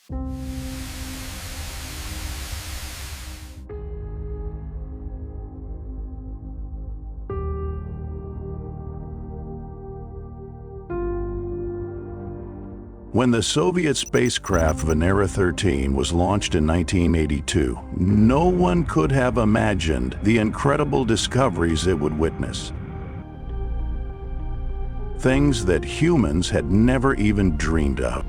When the Soviet spacecraft Venera 13 was launched in 1982, no one could have imagined the incredible discoveries it would witness. Things that humans had never even dreamed of.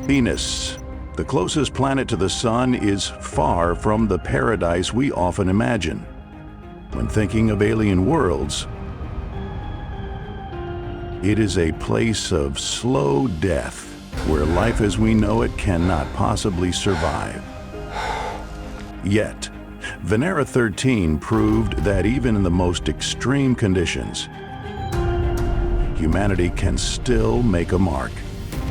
Venus, the closest planet to the Sun, is far from the paradise we often imagine. When thinking of alien worlds, it is a place of slow death where life as we know it cannot possibly survive. Yet, Venera 13 proved that even in the most extreme conditions, humanity can still make a mark,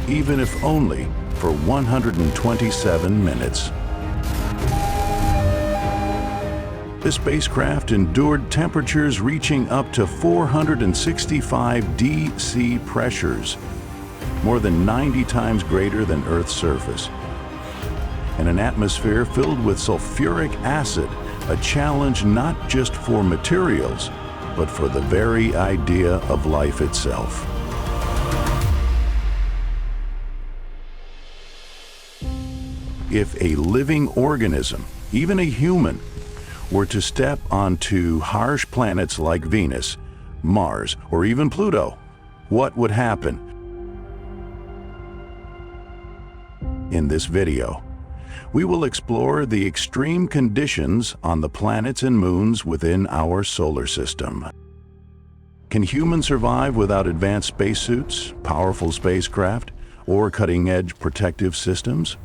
even if only for 127 minutes. The spacecraft endured temperatures reaching up to 465 DC pressures, more than 90 times greater than Earth's surface, and an atmosphere filled with sulfuric acid, a challenge not just for materials, but for the very idea of life itself. If a living organism, even a human, were to step onto harsh planets like Venus, Mars, or even Pluto, what would happen? In this video, we will explore the extreme conditions on the planets and moons within our solar system. Can humans survive without advanced spacesuits, powerful spacecraft, or cutting-edge protective systems?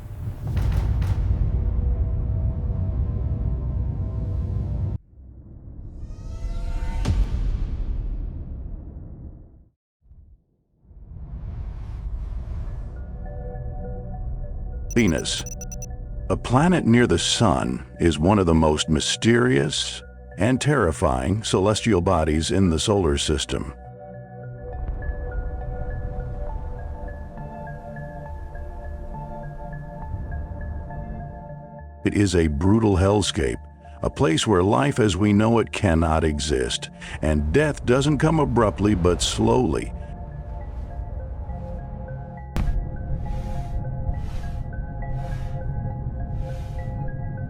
Venus, a planet near the Sun, is one of the most mysterious and terrifying celestial bodies in the solar system. It is a brutal hellscape, a place where life as we know it cannot exist, and death doesn't come abruptly but slowly.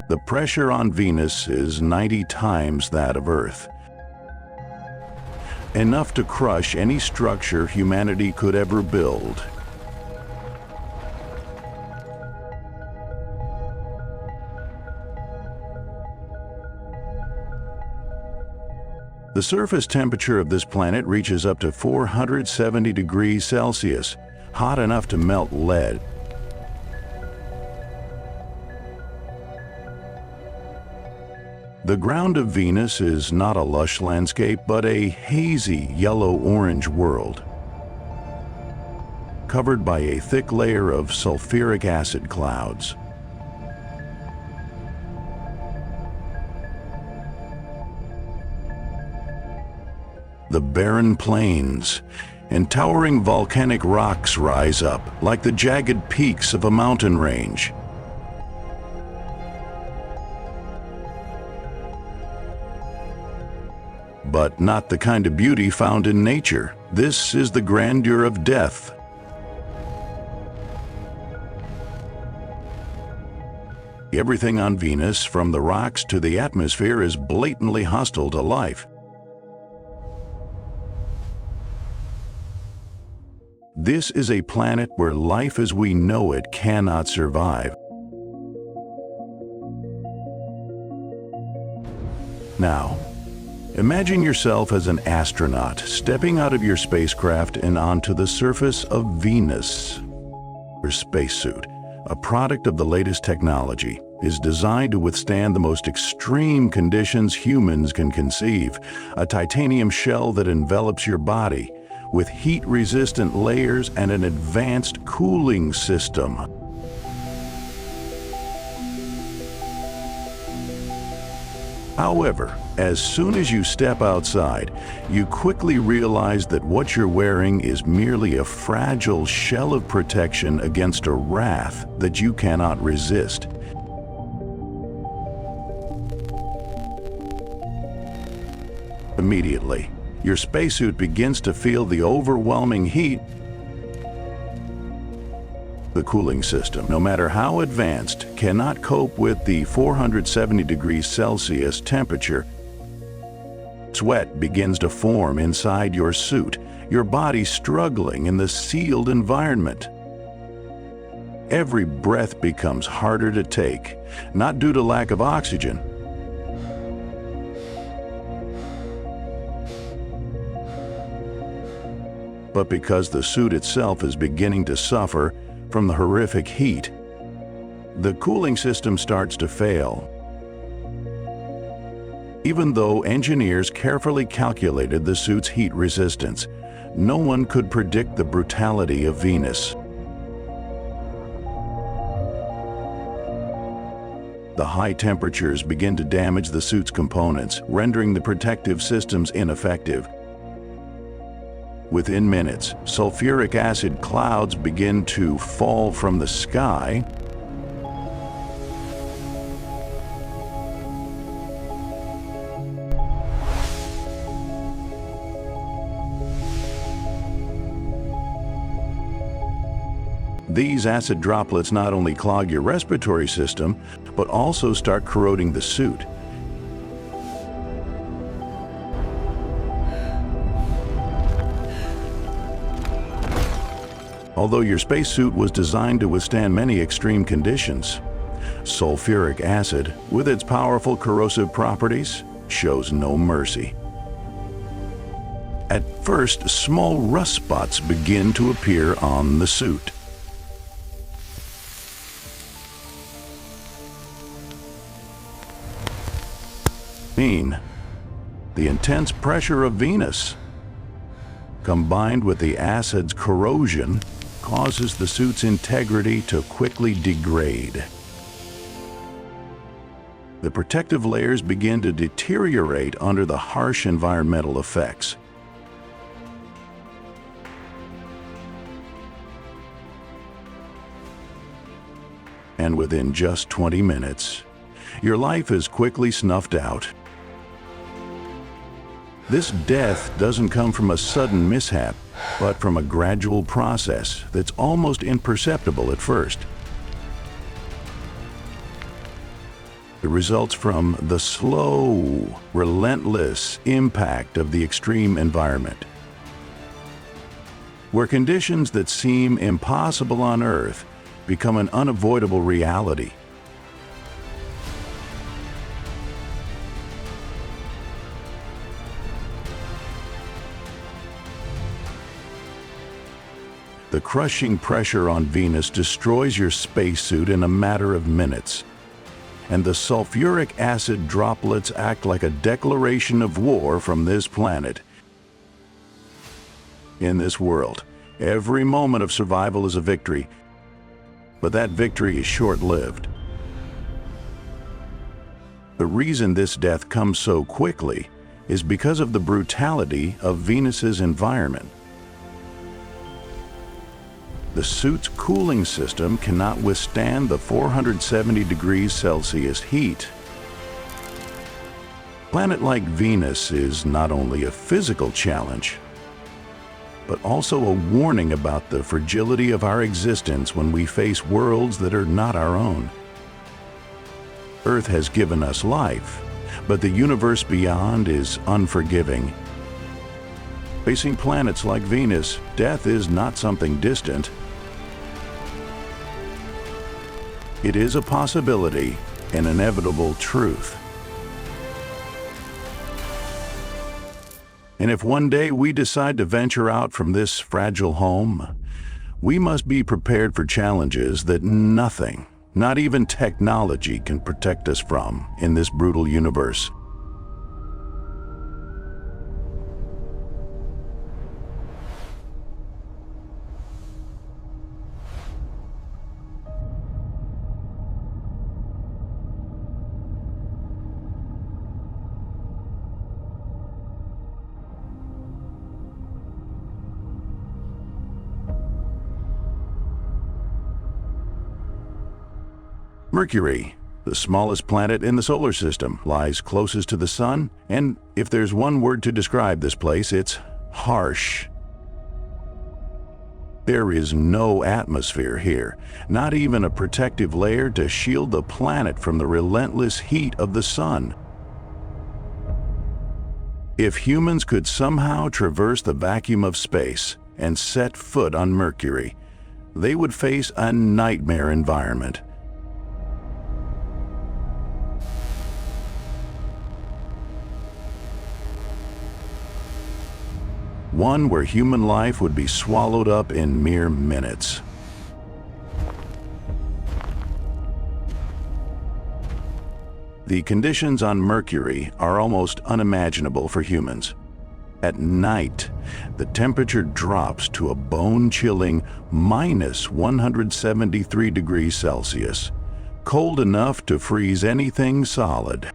The pressure on Venus is 90 times that of Earth, enough to crush any structure humanity could ever build. The surface temperature of this planet reaches up to 470 degrees Celsius, hot enough to melt lead. The ground of Venus is not a lush landscape, but a hazy yellow-orange world, covered by a thick layer of sulfuric acid clouds. The barren plains and towering volcanic rocks rise up like the jagged peaks of a mountain range. But not the kind of beauty found in nature. This is the grandeur of death. Everything on Venus, from the rocks to the atmosphere, is blatantly hostile to life. This is a planet where life as we know it cannot survive. Now, imagine yourself as an astronaut stepping out of your spacecraft and onto the surface of Venus. Your spacesuit, a product of the latest technology, is designed to withstand the most extreme conditions humans can conceive. A titanium shell that envelops your body with heat-resistant layers and an advanced cooling system. However, As soon as you step outside, you quickly realize that what you're wearing is merely a fragile shell of protection against a wrath that you cannot resist. Immediately, your spacesuit begins to feel the overwhelming heat. The cooling system, no matter how advanced, cannot cope with the 470 degrees Celsius temperature. Sweat begins to form inside your suit, your body struggling in the sealed environment. Every breath becomes harder to take, not due to lack of oxygen, but because the suit itself is beginning to suffer from the horrific heat. The cooling system starts to fail. Even though engineers carefully calculated the suit's heat resistance, no one could predict the brutality of Venus. The high temperatures begin to damage the suit's components, rendering the protective systems ineffective. Within minutes, sulfuric acid clouds begin to fall from the sky. These acid droplets not only clog your respiratory system, but also start corroding the suit. Although your spacesuit was designed to withstand many extreme conditions, sulfuric acid, with its powerful corrosive properties, shows no mercy. At first, small rust spots begin to appear on the suit. The intense pressure of Venus, combined with the acid's corrosion, causes the suit's integrity to quickly degrade. The protective layers begin to deteriorate under the harsh environmental effects. And within just 20 minutes, your life is quickly snuffed out. This death doesn't come from a sudden mishap, but from a gradual process that's almost imperceptible at first. It results from the slow, relentless impact of the extreme environment, where conditions that seem impossible on Earth become an unavoidable reality. The crushing pressure on Venus destroys your spacesuit in a matter of minutes, and the sulfuric acid droplets act like a declaration of war from this planet. In this world, every moment of survival is a victory, but that victory is short-lived. The reason this death comes so quickly is because of the brutality of Venus's environment. The suit's cooling system cannot withstand the 470 degrees Celsius heat. A planet like Venus is not only a physical challenge, but also a warning about the fragility of our existence when we face worlds that are not our own. Earth has given us life, but the universe beyond is unforgiving. Facing planets like Venus, death is not something distant. It is a possibility, an inevitable truth. And if one day we decide to venture out from this fragile home, we must be prepared for challenges that nothing, not even technology, can protect us from in this brutal universe. Mercury, the smallest planet in the solar system, lies closest to the Sun, and if there's one word to describe this place, it's harsh. There is no atmosphere here, not even a protective layer to shield the planet from the relentless heat of the Sun. If humans could somehow traverse the vacuum of space and set foot on Mercury, they would face a nightmare environment. One where human life would be swallowed up in mere minutes. The conditions on Mercury are almost unimaginable for humans. At night, the temperature drops to a bone-chilling minus 173 degrees Celsius, cold enough to freeze anything solid.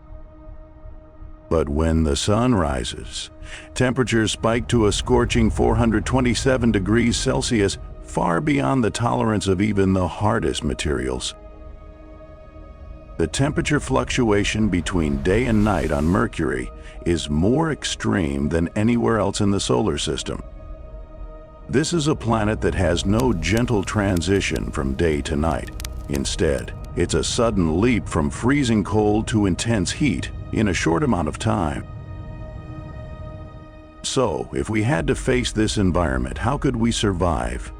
But when the sun rises, temperatures spike to a scorching 427 degrees Celsius, far beyond the tolerance of even the hardest materials. The temperature fluctuation between day and night on Mercury is more extreme than anywhere else in the solar system. This is a planet that has no gentle transition from day to night. Instead, it's a sudden leap from freezing cold to intense heat in a short amount of time. So, if we had to face this environment, how could we survive?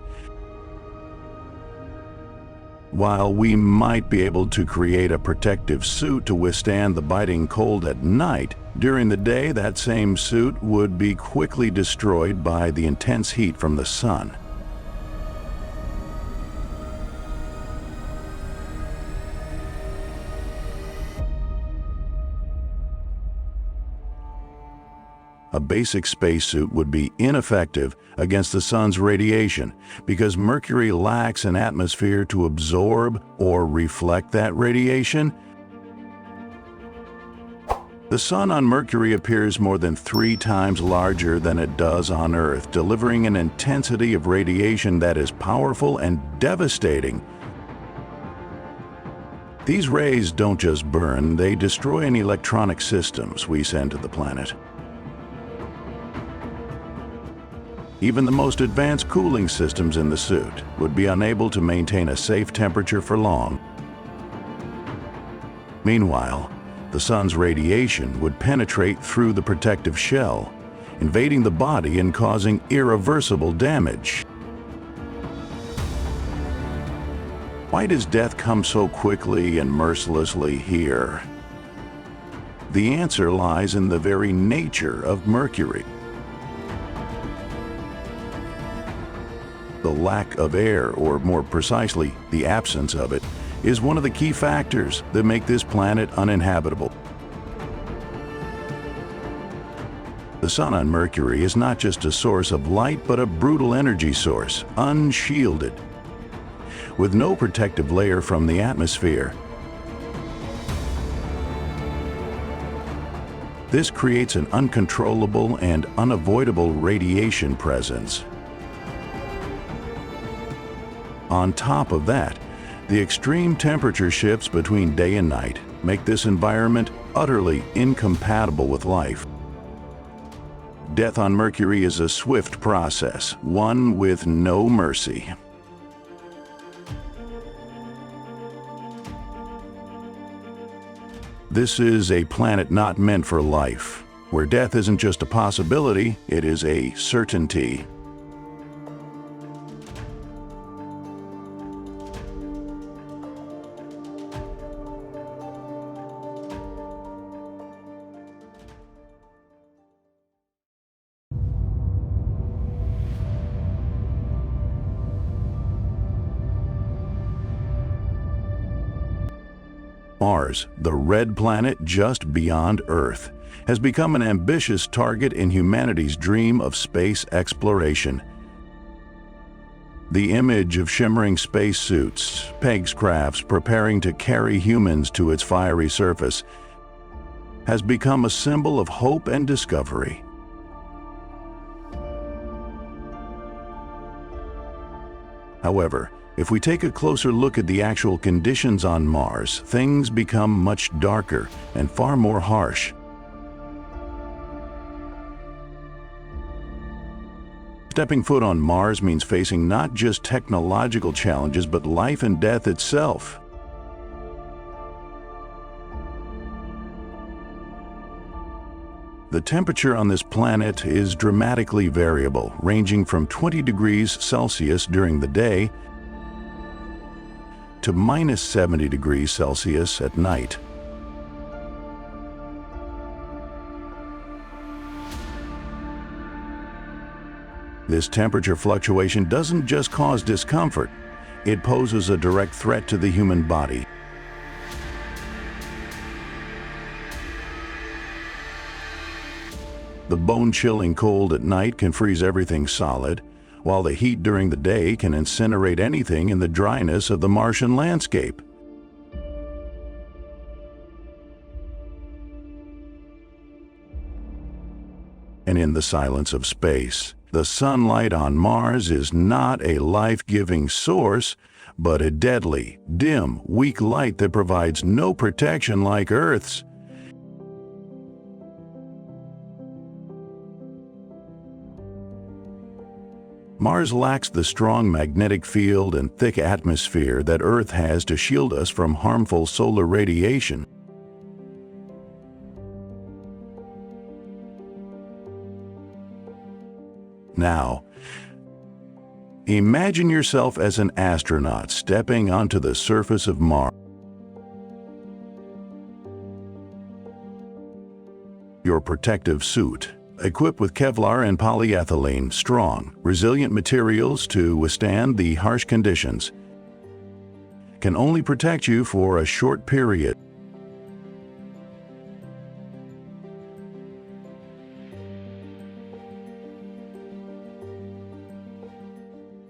While we might be able to create a protective suit to withstand the biting cold at night, during the day that same suit would be quickly destroyed by the intense heat from the sun. A basic spacesuit would be ineffective against the sun's radiation because Mercury lacks an atmosphere to absorb or reflect that radiation. The sun on Mercury appears more than 3 times larger than it does on Earth, delivering an intensity of radiation that is powerful and devastating. These rays don't just burn, they destroy any electronic systems we send to the planet. Even the most advanced cooling systems in the suit would be unable to maintain a safe temperature for long. Meanwhile, the sun's radiation would penetrate through the protective shell, invading the body and causing irreversible damage. Why does death come so quickly and mercilessly here? The answer lies in the very nature of Mercury. The lack of air, or more precisely, the absence of it, is one of the key factors that make this planet uninhabitable. The sun on Mercury is not just a source of light, but a brutal energy source, unshielded. With no protective layer from the atmosphere, this creates an uncontrollable and unavoidable radiation presence. On top of that, the extreme temperature shifts between day and night make this environment utterly incompatible with life. Death on Mercury is a swift process, one with no mercy. This is a planet not meant for life, where death isn't just a possibility, it is a certainty. Mars, the red planet just beyond Earth, has become an ambitious target in humanity's dream of space exploration. The image of shimmering spacesuits, spacecrafts preparing to carry humans to its fiery surface, has become a symbol of hope and discovery. However, If we take a closer look at the actual conditions on Mars, things become much darker and far more harsh. Stepping foot on Mars means facing not just technological challenges, but life and death itself. The temperature on this planet is dramatically variable, ranging from 20 degrees Celsius during the day to minus 70 degrees Celsius at night. This temperature fluctuation doesn't just cause discomfort, it poses a direct threat to the human body. The bone-chilling cold at night can freeze everything solid, while the heat during the day can incinerate anything in the dryness of the Martian landscape. And in the silence of space, the sunlight on Mars is not a life-giving source, but a deadly, dim, weak light that provides no protection like Earth's. Mars lacks the strong magnetic field and thick atmosphere that Earth has to shield us from harmful solar radiation. Now, imagine yourself as an astronaut stepping onto the surface of Mars. Your protective suit, equipped with Kevlar and polyethylene, strong, resilient materials to withstand the harsh conditions, can only protect you for a short period.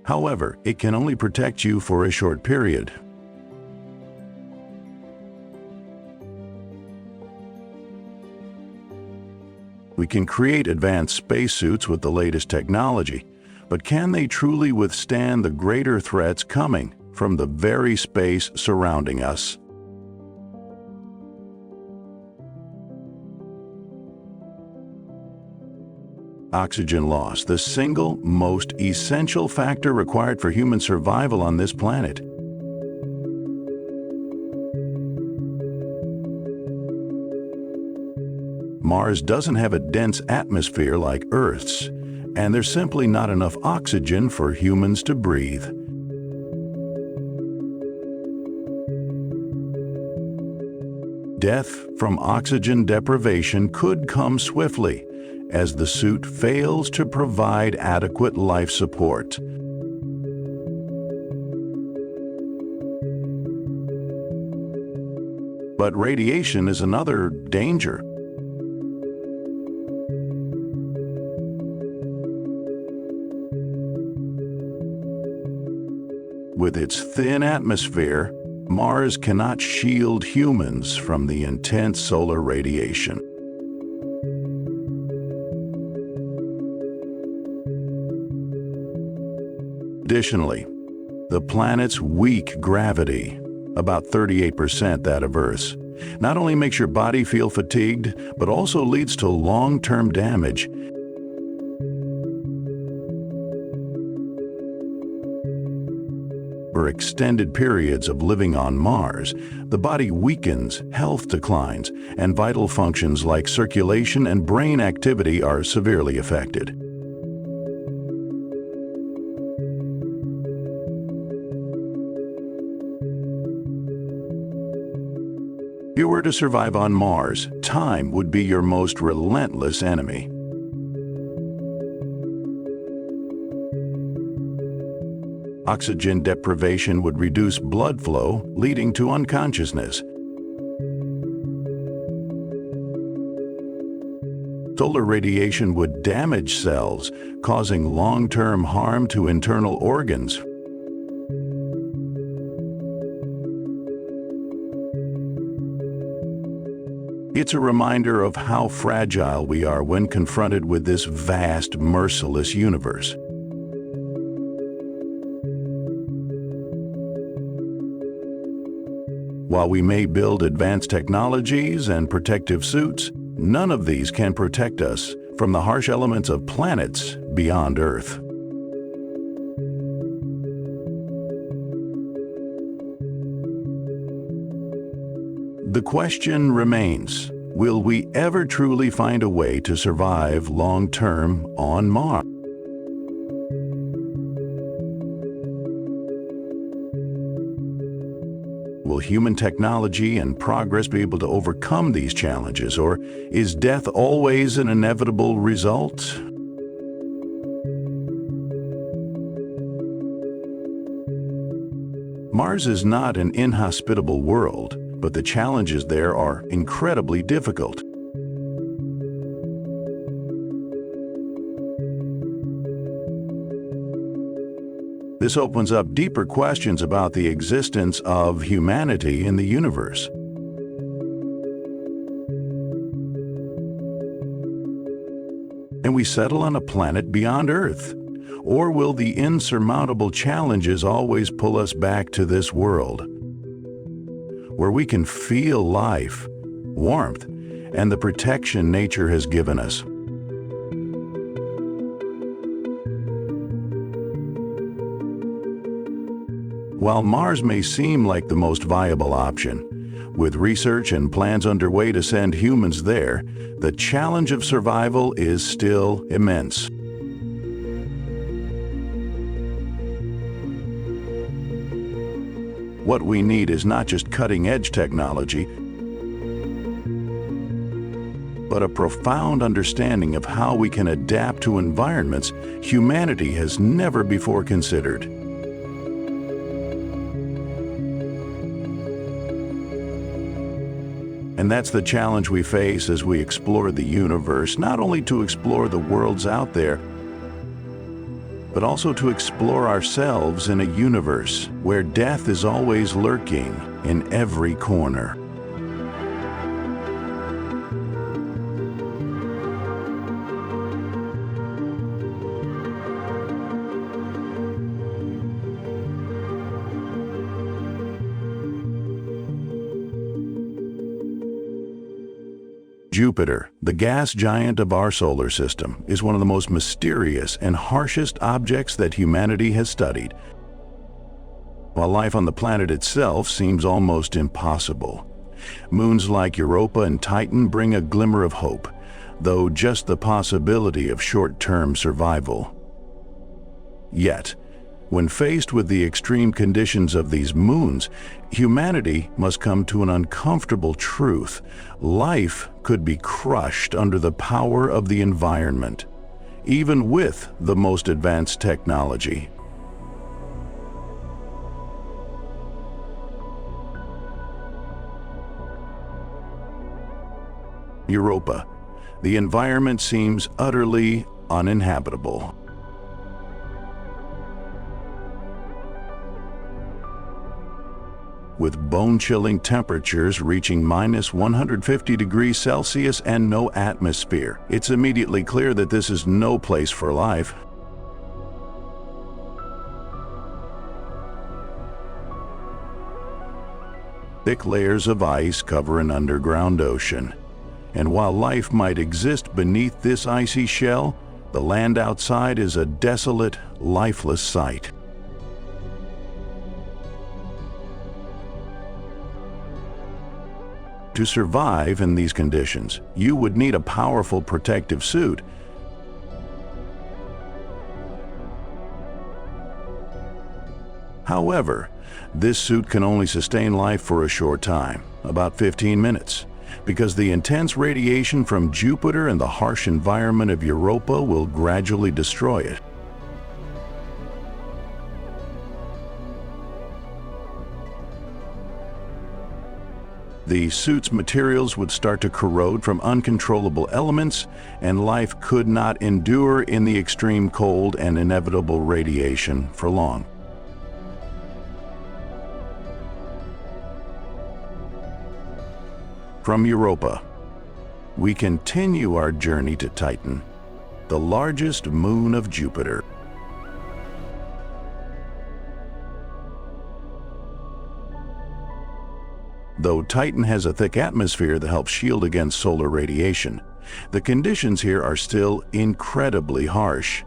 However, it can only protect you for a short period. We can create advanced spacesuits with the latest technology, but can they truly withstand the greater threats coming from the very space surrounding us? Oxygen loss, the single most essential factor required for human survival on this planet. Mars doesn't have a dense atmosphere like Earth's, and there's simply not enough oxygen for humans to breathe. Death from oxygen deprivation could come swiftly, as the suit fails to provide adequate life support. But radiation is another danger. With its thin atmosphere, Mars cannot shield humans from the intense solar radiation. Additionally, the planet's weak gravity, about 38% that of Earth's, not only makes your body feel fatigued, but also leads to long-term damage. For extended periods of living on Mars, the body weakens, health declines, and vital functions like circulation and brain activity are severely affected. If you were to survive on Mars, time would be your most relentless enemy. Oxygen deprivation would reduce blood flow, leading to unconsciousness. Solar radiation would damage cells, causing long-term harm to internal organs. It's a reminder of how fragile we are when confronted with this vast, merciless universe. While we may build advanced technologies and protective suits, none of these can protect us from the harsh elements of planets beyond Earth. The question remains, will we ever truly find a way to survive long-term on Mars? Will human technology and progress be able to overcome these challenges, or is death always an inevitable result? Mars is not an inhospitable world, but the challenges there are incredibly difficult. This opens up deeper questions about the existence of humanity in the universe. And we settle on a planet beyond Earth? Or will the insurmountable challenges always pull us back to this world, where we can feel life, warmth, and the protection nature has given us? While Mars may seem like the most viable option, with research and plans underway to send humans there, the challenge of survival is still immense. What we need is not just cutting-edge technology, but a profound understanding of how we can adapt to environments humanity has never before considered. And that's the challenge we face as we explore the universe, not only to explore the worlds out there, but also to explore ourselves in a universe where death is always lurking in every corner. Jupiter, the gas giant of our solar system, is one of the most mysterious and harshest objects that humanity has studied. While life on the planet itself seems almost impossible, moons like Europa and Titan bring a glimmer of hope, though just the possibility of short-term survival. Yet, when faced with the extreme conditions of these moons, humanity must come to an uncomfortable truth. Life could be crushed under the power of the environment, even with the most advanced technology. Europa. The environment seems utterly uninhabitable. With bone-chilling temperatures reaching minus 150 degrees Celsius and no atmosphere, it's immediately clear that this is no place for life. Thick layers of ice cover an underground ocean, and while life might exist beneath this icy shell, the land outside is a desolate, lifeless sight. To survive in these conditions, you would need a powerful protective suit. However, this suit can only sustain life for a short time, about 15 minutes, because the intense radiation from Jupiter and the harsh environment of Europa will gradually destroy it. The suit's materials would start to corrode from uncontrollable elements, and life could not endure in the extreme cold and inevitable radiation for long. From Europa, we continue our journey to Titan, the largest moon of Jupiter. Though Titan has a thick atmosphere that helps shield against solar radiation, the conditions here are still incredibly harsh.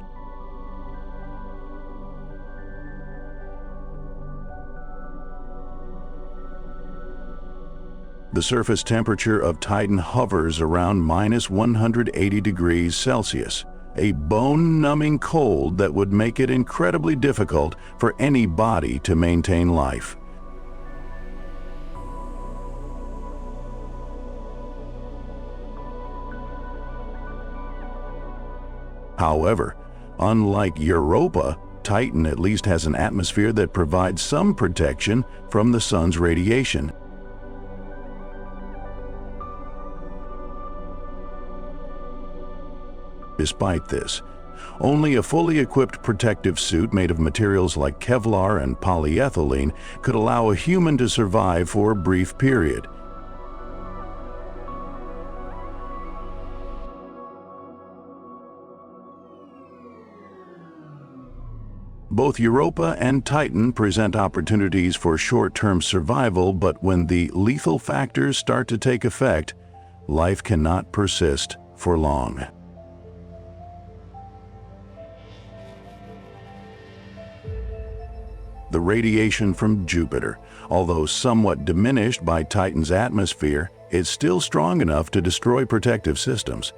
The surface temperature of Titan hovers around -180 degrees Celsius, a bone-numbing cold that would make it incredibly difficult for any body to maintain life. However, unlike Europa, Titan at least has an atmosphere that provides some protection from the sun's radiation. Despite this, only a fully equipped protective suit made of materials like Kevlar and polyethylene could allow a human to survive for a brief period. Both Europa and Titan present opportunities for short-term survival, but when the lethal factors start to take effect, life cannot persist for long. The radiation from Jupiter, although somewhat diminished by Titan's atmosphere, is still strong enough to destroy protective systems.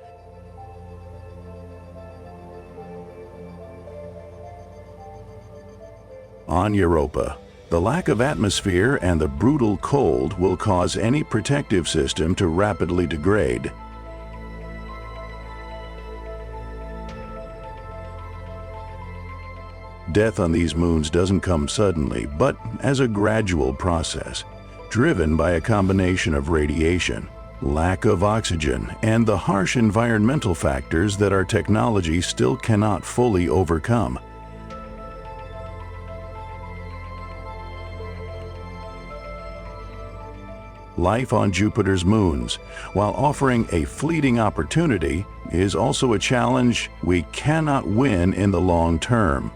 On Europa, the lack of atmosphere and the brutal cold will cause any protective system to rapidly degrade. Death on these moons doesn't come suddenly, but as a gradual process, driven by a combination of radiation, lack of oxygen, and the harsh environmental factors that our technology still cannot fully overcome. Life on Jupiter's moons, while offering a fleeting opportunity, is also a challenge we cannot win in the long term.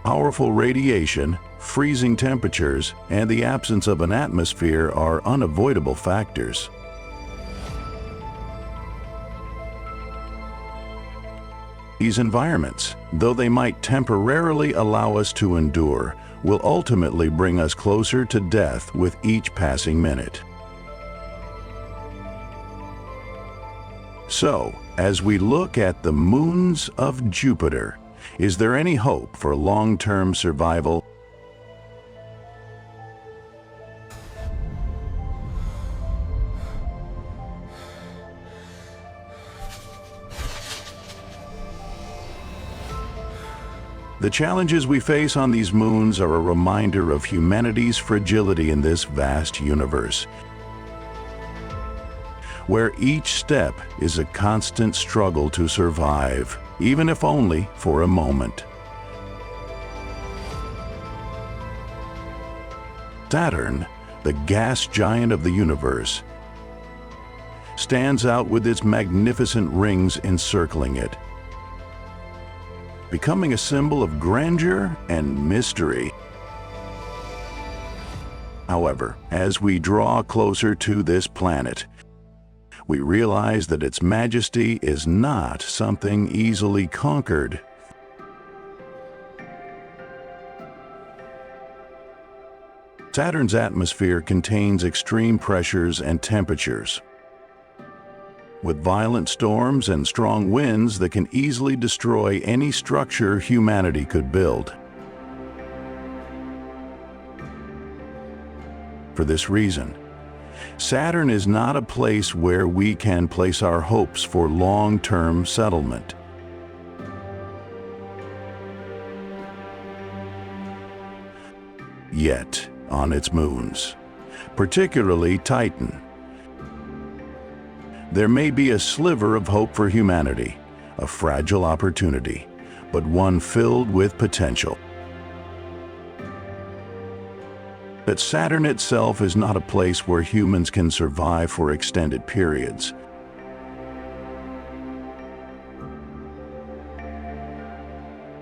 Powerful radiation, freezing temperatures, and the absence of an atmosphere are unavoidable factors. These environments, though they might temporarily allow us to endure, will ultimately bring us closer to death with each passing minute. So, as we look at the moons of Jupiter, is there any hope for long-term survival? The challenges we face on these moons are a reminder of humanity's fragility in this vast universe, where each step is a constant struggle to survive, even if only for a moment. Saturn, the gas giant of the universe, stands out with its magnificent rings encircling it, becoming a symbol of grandeur and mystery. However, as we draw closer to this planet, we realize that its majesty is not something easily conquered. Saturn's atmosphere contains extreme pressures and temperatures, with violent storms and strong winds that can easily destroy any structure humanity could build. For this reason, Saturn is not a place where we can place our hopes for long-term settlement. Yet, on its moons, particularly Titan, there may be a sliver of hope for humanity, a fragile opportunity, but one filled with potential. But Saturn itself is not a place where humans can survive for extended periods.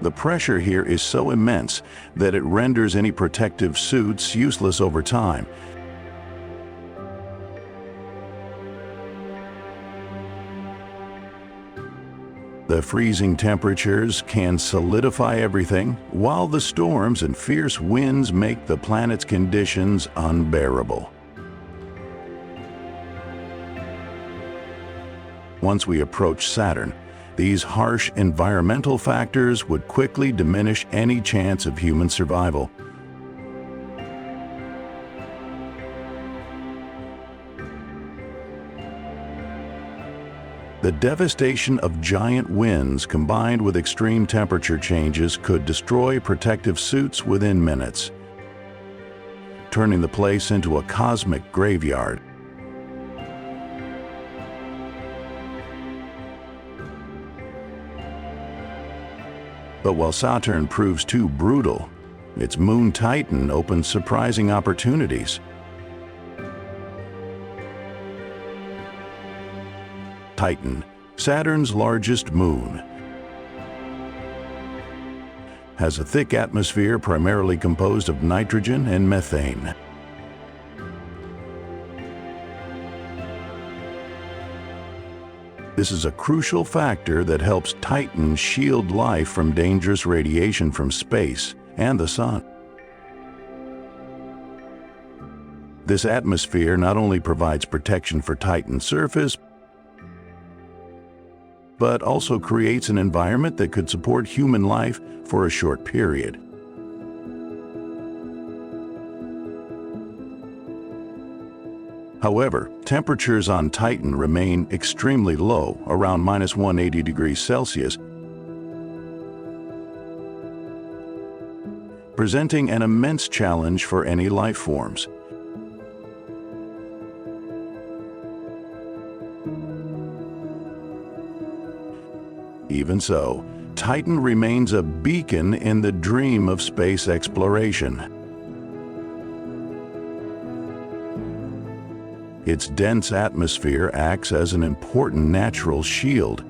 The pressure here is so immense that it renders any protective suits useless over time. The freezing temperatures can solidify everything, while the storms and fierce winds make the planet's conditions unbearable. Once we approach Saturn, these harsh environmental factors would quickly diminish any chance of human survival. The devastation of giant winds combined with extreme temperature changes could destroy protective suits within minutes, turning the place into a cosmic graveyard. But while Saturn proves too brutal, its moon Titan opens surprising opportunities. Titan, Saturn's largest moon, has a thick atmosphere primarily composed of nitrogen and methane. This is a crucial factor that helps Titan shield life from dangerous radiation from space and the sun. This atmosphere not only provides protection for Titan's surface, but also creates an environment that could support human life for a short period. However, temperatures on Titan remain extremely low, around -180 degrees Celsius, presenting an immense challenge for any life forms. Even so, Titan remains a beacon in the dream of space exploration. Its dense atmosphere acts as an important natural shield,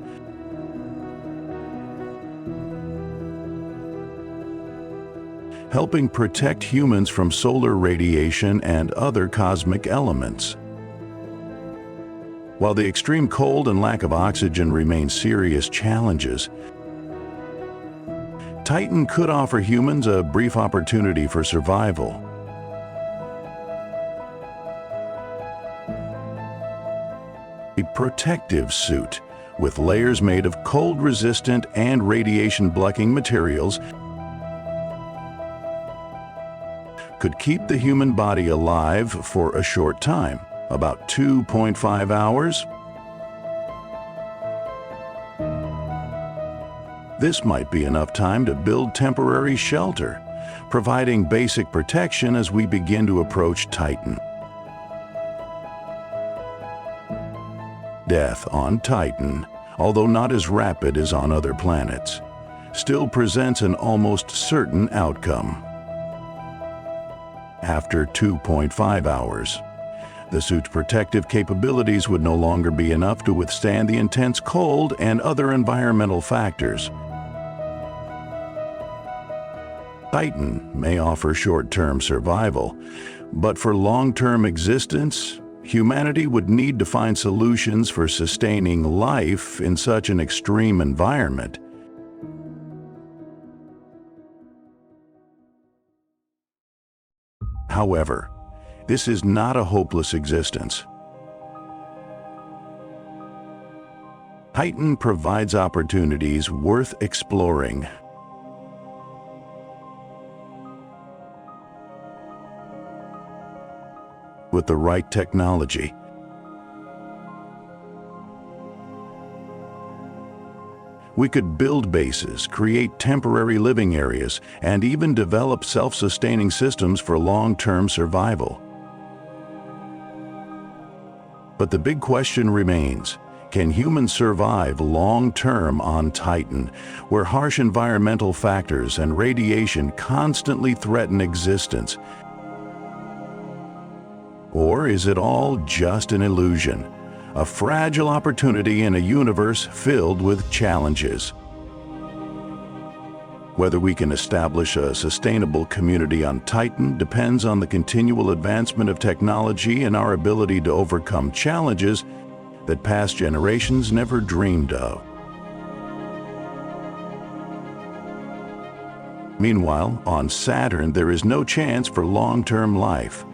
helping protect humans from solar radiation and other cosmic elements. While the extreme cold and lack of oxygen remain serious challenges, Titan could offer humans a brief opportunity for survival. A protective suit with layers made of cold-resistant and radiation-blocking materials could keep the human body alive for a short time, about 2.5 hours. This might be enough time to build temporary shelter, providing basic protection as we begin to approach Titan. Death on Titan, although not as rapid as on other planets, still presents an almost certain outcome. After 2.5 hours, the suit's protective capabilities would no longer be enough to withstand the intense cold and other environmental factors. Titan may offer short-term survival, but for long-term existence, humanity would need to find solutions for sustaining life in such an extreme environment. However, this is not a hopeless existence. Titan provides opportunities worth exploring. With the right technology, we could build bases, create temporary living areas, and even develop self-sustaining systems for long-term survival. But the big question remains, can humans survive long-term on Titan, where harsh environmental factors and radiation constantly threaten existence? Or is it all just an illusion, a fragile opportunity in a universe filled with challenges? Whether we can establish a sustainable community on Titan depends on the continual advancement of technology and our ability to overcome challenges that past generations never dreamed of. Meanwhile, on Saturn, there is no chance for long-term life.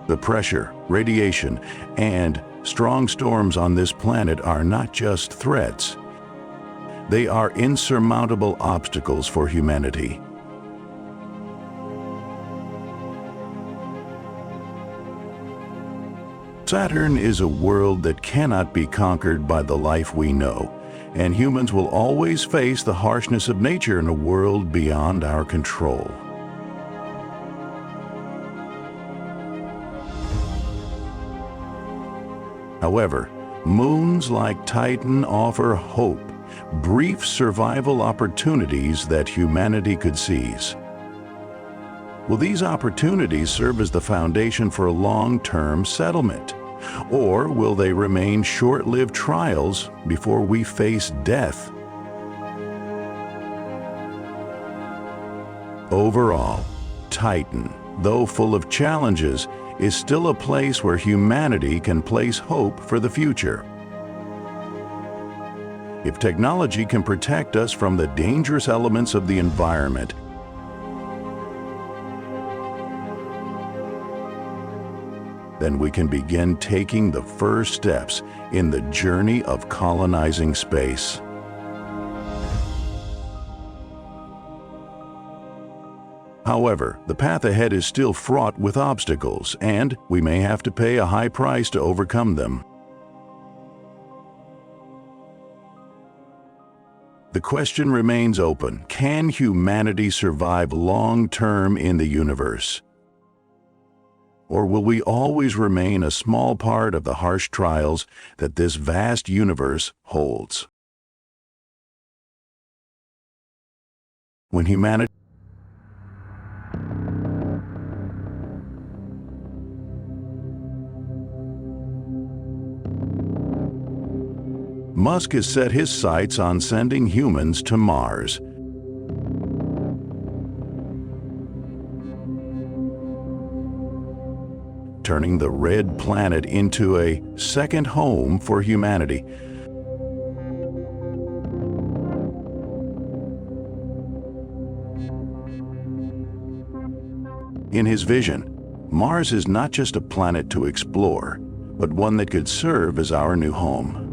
The pressure, radiation, and strong storms on this planet are not just threats. They are insurmountable obstacles for humanity. Saturn is a world that cannot be conquered by the life we know, and humans will always face the harshness of nature in a world beyond our control. However, moons like Titan offer hope, brief survival opportunities that humanity could seize. Will these opportunities serve as the foundation for a long-term settlement? Or will they remain short-lived trials before we face death? Overall, Titan, though full of challenges, is still a place where humanity can place hope for the future. If technology can protect us from the dangerous elements of the environment, then we can begin taking the first steps in the journey of colonizing space. However, the path ahead is still fraught with obstacles, and we may have to pay a high price to overcome them. The question remains open: can humanity survive long-term in the universe? Or will we always remain a small part of the harsh trials that this vast universe holds? When humanity Musk has set his sights on sending humans to Mars. Turning the red planet into a second home for humanity. In his vision, Mars is not just a planet to explore, but one that could serve as our new home.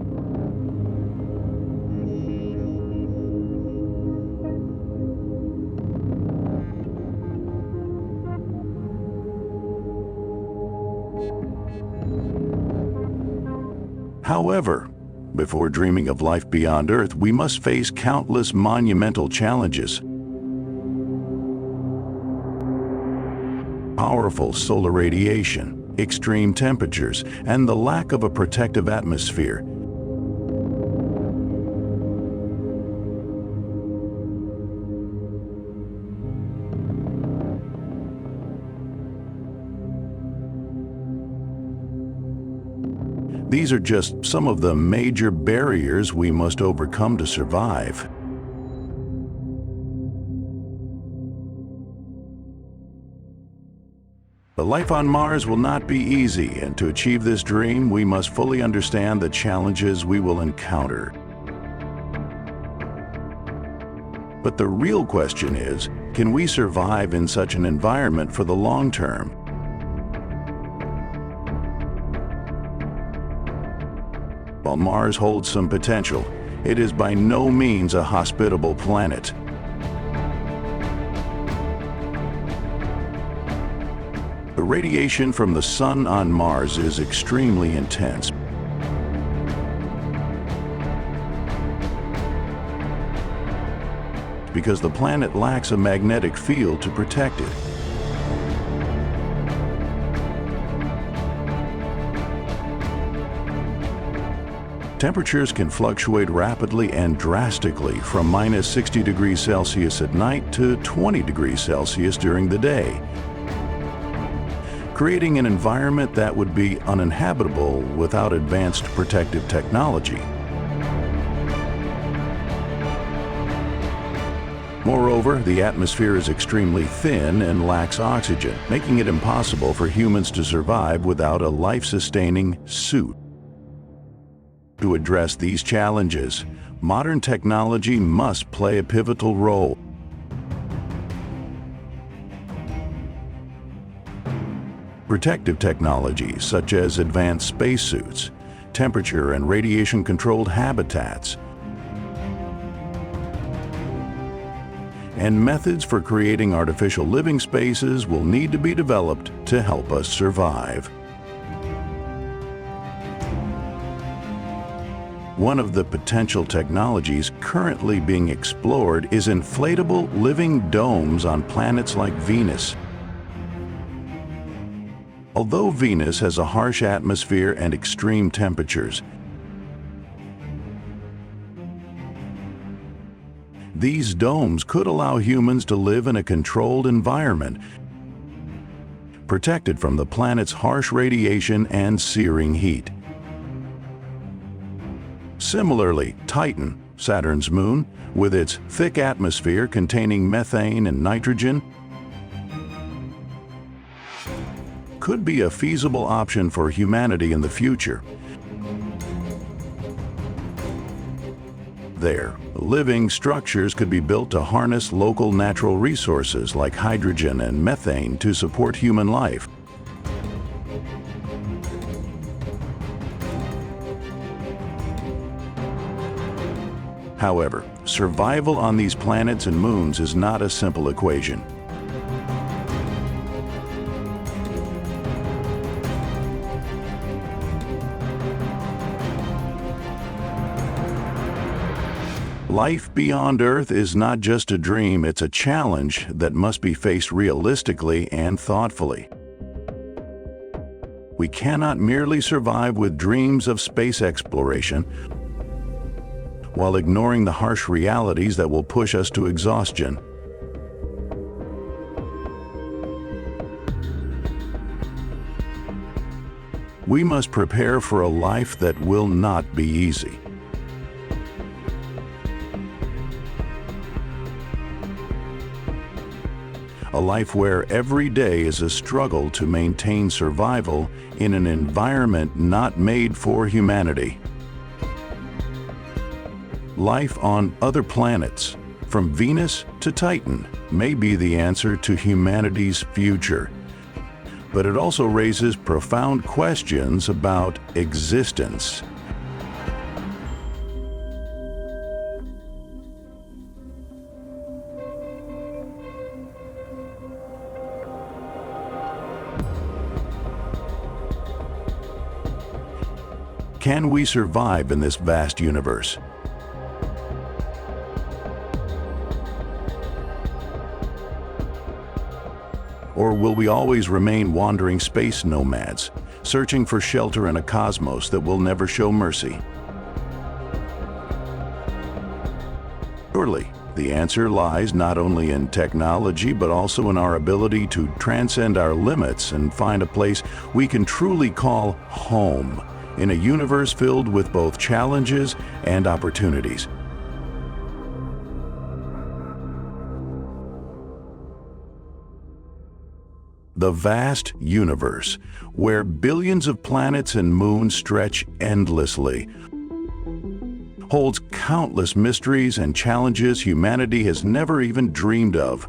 However, before dreaming of life beyond Earth, we must face countless monumental challenges. Powerful solar radiation, extreme temperatures, and the lack of a protective atmosphere. These are just some of the major barriers we must overcome to survive. The life on Mars will not be easy, and to achieve this dream, we must fully understand the challenges we will encounter. But the real question is, can we survive in such an environment for the long term? While Mars holds some potential, it is by no means a hospitable planet. The radiation from the sun on Mars is extremely intense. Because the planet lacks a magnetic field to protect it. Temperatures can fluctuate rapidly and drastically from minus 60 degrees Celsius at night to 20 degrees Celsius during the day. creating an environment that would be uninhabitable without advanced protective technology. Moreover, the atmosphere is extremely thin and lacks oxygen, making it impossible for humans to survive without a life-sustaining suit. To address these challenges, modern technology must play a pivotal role. Protective technologies such as advanced spacesuits, temperature and radiation-controlled habitats, and methods for creating artificial living spaces will need to be developed to help us survive. One of the potential technologies currently being explored is inflatable living domes on planets like Venus. Although Venus has a harsh atmosphere and extreme temperatures, these domes could allow humans to live in a controlled environment, protected from the planet's harsh radiation and searing heat. Similarly, Titan, Saturn's moon, with its thick atmosphere containing methane and nitrogen, could be a feasible option for humanity in the future. There, living structures could be built to harness local natural resources like hydrogen and methane to support human life. However, survival on these planets and moons is not a simple equation. Life beyond Earth is not just a dream, it's a challenge that must be faced realistically and thoughtfully. We cannot merely survive with dreams of space exploration while ignoring the harsh realities that will push us to exhaustion. We must prepare for a life that will not be easy. A life where every day is a struggle to maintain survival in an environment not made for humanity. Life on other planets, from Venus to Titan, may be the answer to humanity's future. But it also raises profound questions about existence. Can we survive in this vast universe? Or will we always remain wandering space nomads, searching for shelter in a cosmos that will never show mercy? Surely, the answer lies not only in technology, but also in our ability to transcend our limits and find a place we can truly call home, in a universe filled with both challenges and opportunities. The vast universe, where billions of planets and moons stretch endlessly, holds countless mysteries and challenges humanity has never even dreamed of.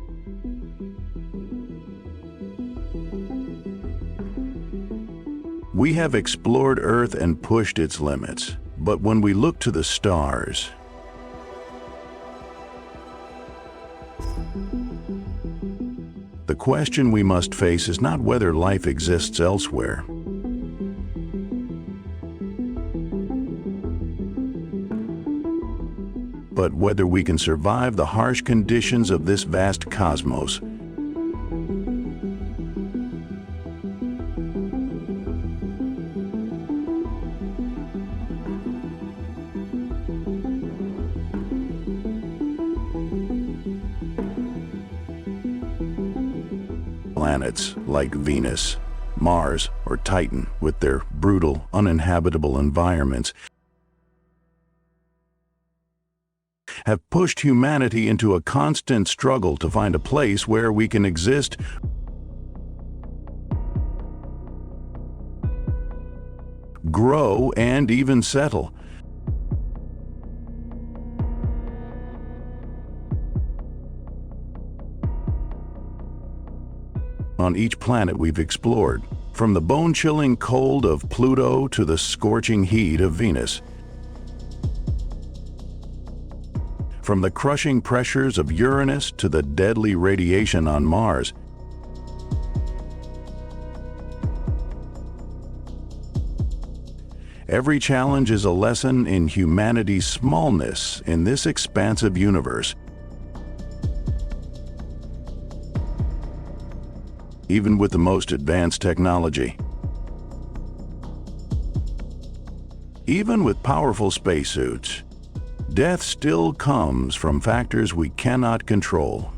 We have explored Earth and pushed its limits, but when we look to the stars, the question we must face is not whether life exists elsewhere, but whether we can survive the harsh conditions of this vast cosmos. Planets like Venus, Mars, or Titan, with their brutal, uninhabitable environments, have pushed humanity into a constant struggle to find a place where we can exist, grow, and even settle. On each planet we've explored, from the bone-chilling cold of Pluto to the scorching heat of Venus, from the crushing pressures of Uranus to the deadly radiation on Mars, every challenge is a lesson in humanity's smallness in this expansive universe. Even with the most advanced technology, even with powerful spacesuits, death still comes from factors we cannot control.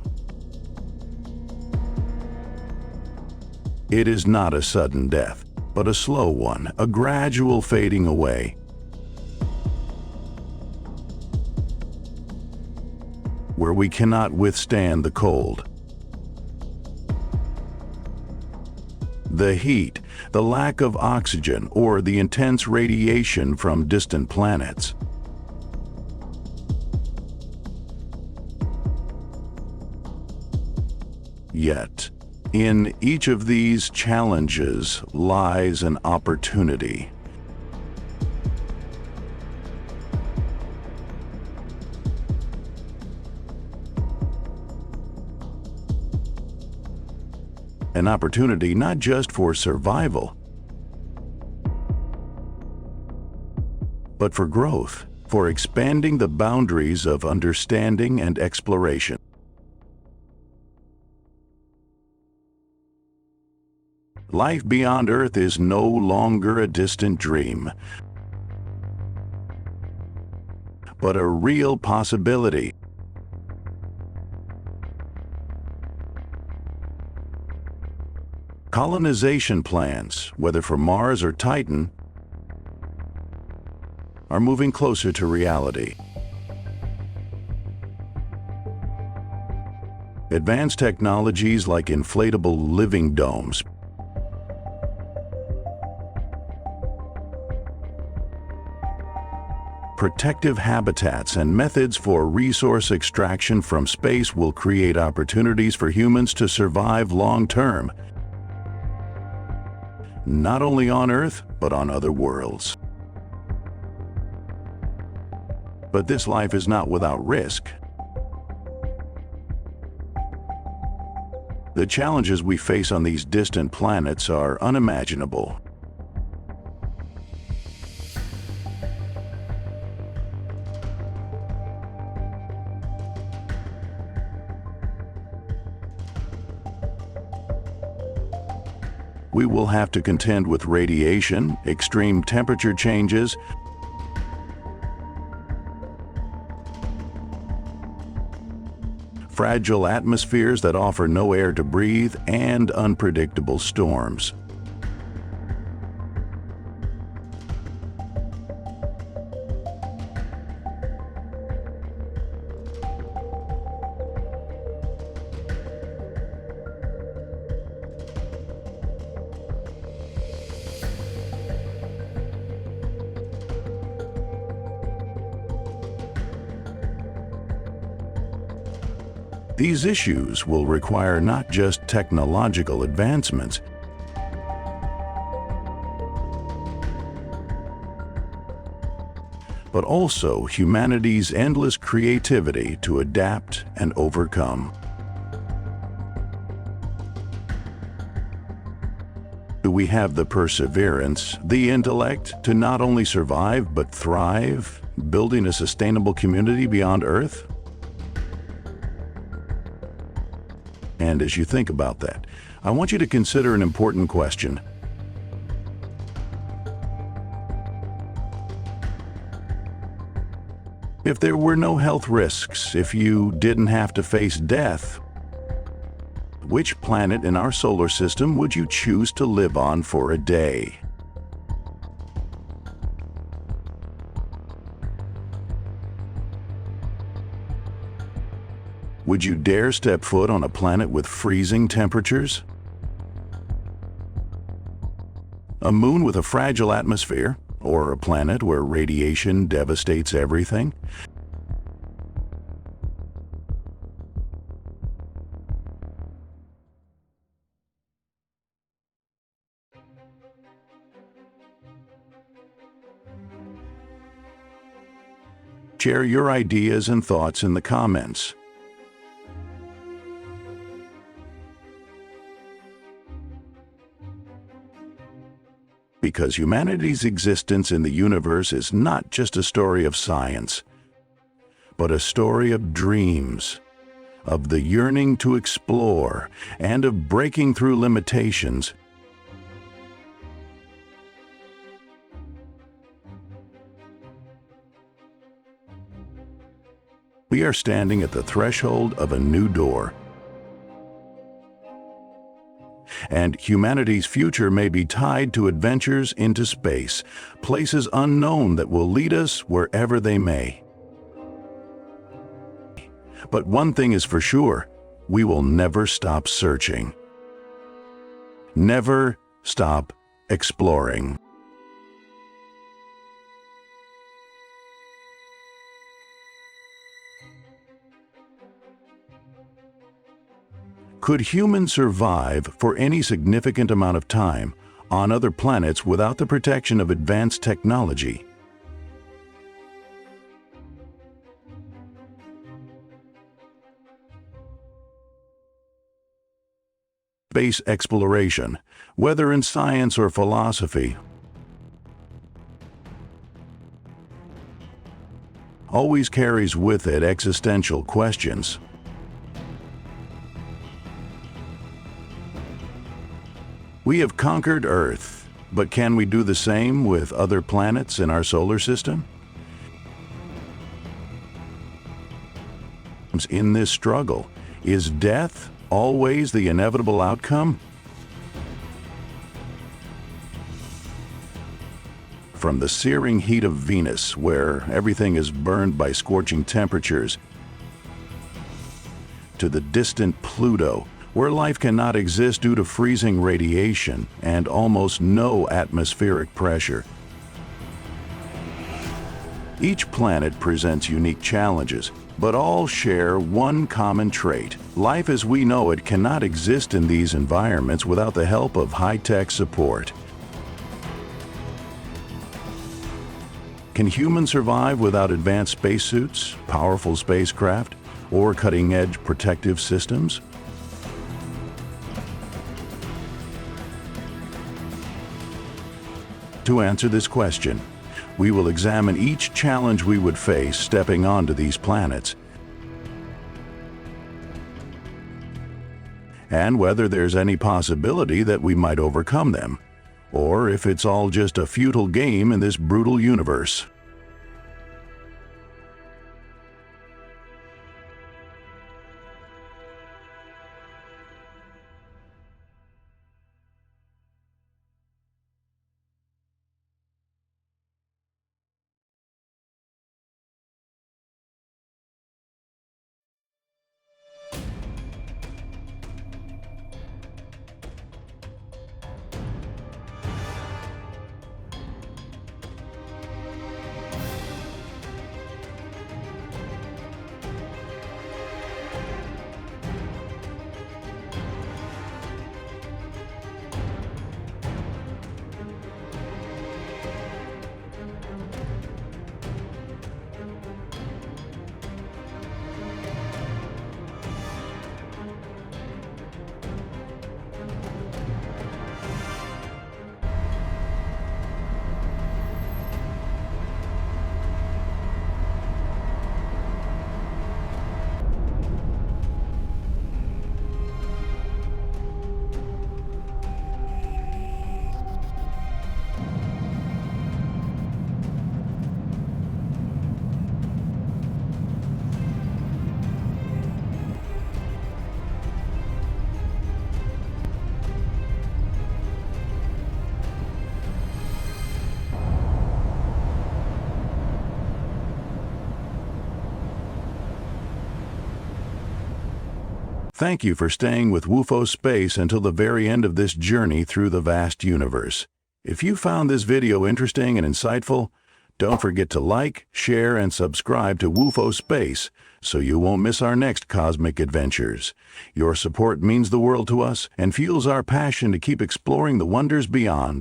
It is not a sudden death, but a slow one, a gradual fading away. Where we cannot withstand the cold, the heat, the lack of oxygen, or the intense radiation from distant planets. Yet, in each of these challenges lies an opportunity. An opportunity not just for survival, but for growth, for expanding the boundaries of understanding and exploration. Life beyond Earth is no longer a distant dream, but a real possibility. Colonization plans, whether for Mars or Titan, are moving closer to reality. Advanced technologies like inflatable living domes, protective habitats, and methods for resource extraction from space will create opportunities for humans to survive long-term, not only on Earth, but on other worlds. But this life is not without risk. The challenges we face on these distant planets are unimaginable. We will have to contend with radiation, extreme temperature changes, fragile atmospheres that offer no air to breathe, and unpredictable storms. These issues will require not just technological advancements, but also humanity's endless creativity to adapt and overcome. Do we have the perseverance, the intellect to not only survive but thrive, building a sustainable community beyond Earth? And as you think about that, I want you to consider an important question. If there were no health risks, if you didn't have to face death, which planet in our solar system would you choose to live on for a day? Would you dare step foot on a planet with freezing temperatures? A moon with a fragile atmosphere, or a planet where radiation devastates everything? Share your ideas and thoughts in the comments. Because humanity's existence in the universe is not just a story of science, but a story of dreams, of the yearning to explore, and of breaking through limitations. We are standing at the threshold of a new door, and humanity's future may be tied to adventures into space, places unknown that will lead us wherever they may. But one thing is for sure, we will never stop searching. Never stop exploring. Could humans survive for any significant amount of time on other planets without the protection of advanced technology? Space exploration, whether in science or philosophy, always carries with it existential questions. We have conquered Earth, but can we do the same with other planets in our solar system? In this struggle, is death always the inevitable outcome? From the searing heat of Venus, where everything is burned by scorching temperatures, to the distant Pluto, where life cannot exist due to freezing radiation and almost no atmospheric pressure. Each planet presents unique challenges, but all share one common trait. Life as we know it cannot exist in these environments without the help of high-tech support. Can humans survive without advanced spacesuits, powerful spacecraft, or cutting-edge protective systems? To answer this question, we will examine each challenge we would face stepping onto these planets, and whether there's any possibility that we might overcome them, or if it's all just a futile game in this brutal universe. Thank you for staying with WUFO Space until the very end of this journey through the vast universe. If you found this video interesting and insightful, don't forget to like, share, and subscribe to WUFO Space so you won't miss our next cosmic adventures. Your support means the world to us and fuels our passion to keep exploring the wonders beyond.